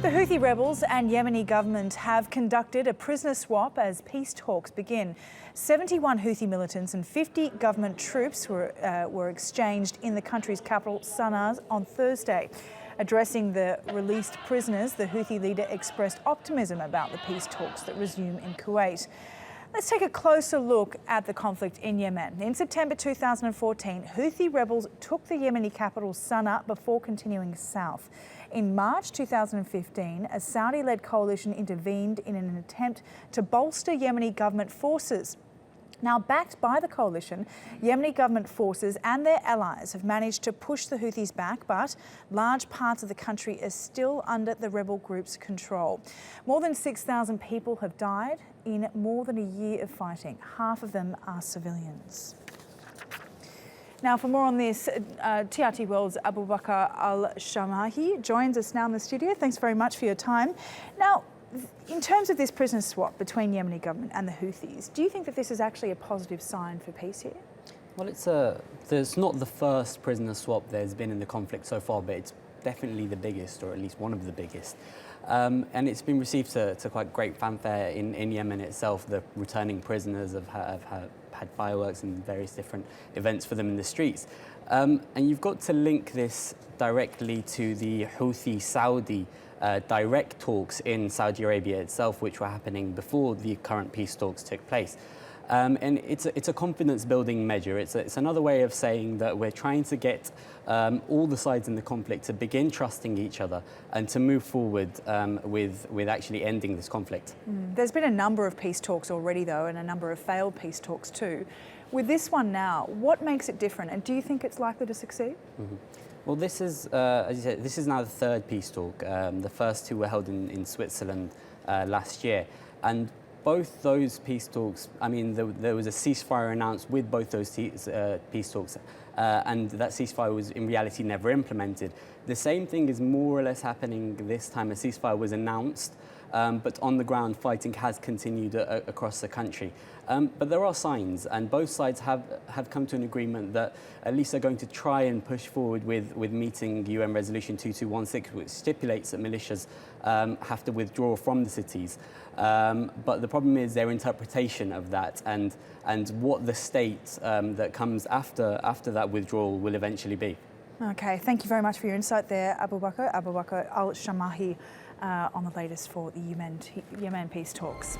The Houthi rebels and Yemeni government have conducted a prisoner swap as peace talks begin. 71 Houthi militants and 50 government troops were exchanged in the country's capital, Sana'a, on Thursday. Addressing the released prisoners, the Houthi leader expressed optimism about the peace talks that resume in Kuwait. Let's take a closer look at the conflict in Yemen. In September 2014, Houthi rebels took the Yemeni capital Sana'a before continuing south. In March 2015, a Saudi-led coalition intervened in an attempt to bolster Yemeni government forces. Now, backed by the coalition, Yemeni government forces and their allies have managed to push the Houthis back, but large parts of the country are still under the rebel group's control. More than 6,000 people have died in more than a year of fighting. Half of them are civilians. Now, for more on this, TRT World's Abubakr al-Shamahi joins us now in the studio. Thanks very much for your time. Now, in terms of this prisoner swap between Yemeni government and the Houthis, do you think that this is actually a positive sign for peace here? Well, there's not the first prisoner swap there's been in the conflict so far, but it's definitely the biggest, or at least one of the biggest. And it's been received to quite great fanfare in Yemen itself. The returning prisoners have had fireworks and various different events for them in the streets. And you've got to link this directly to the Houthi-Saudi direct talks in Saudi Arabia itself, which were happening before the current peace talks took place. And it's a confidence-building measure. It's another way of saying that we're trying to get all the sides in the conflict to begin trusting each other and to move forward with actually ending this conflict. There's been a number of peace talks already, though, and a number of failed peace talks too. With this one now, what makes it different, and do you think it's likely to succeed? Well, this is, as you said, this is now the third peace talk. The first two were held in Switzerland last year. And both those peace talks, I mean, there was a ceasefire announced with both those peace talks, and that ceasefire was in reality never implemented. The same thing is more or less happening this time. A ceasefire was announced, but on the ground fighting has continued across the country. But there are signs, and both sides have come to an agreement that at least they're going to try and push forward with meeting UN Resolution 2216, which stipulates that militias have to withdraw from the cities. But the problem is their interpretation of that and what the state that comes after that withdrawal will eventually be. Okay, thank you very much for your insight there, Abubakr al-Shamahi, on the latest for the Yemen peace talks.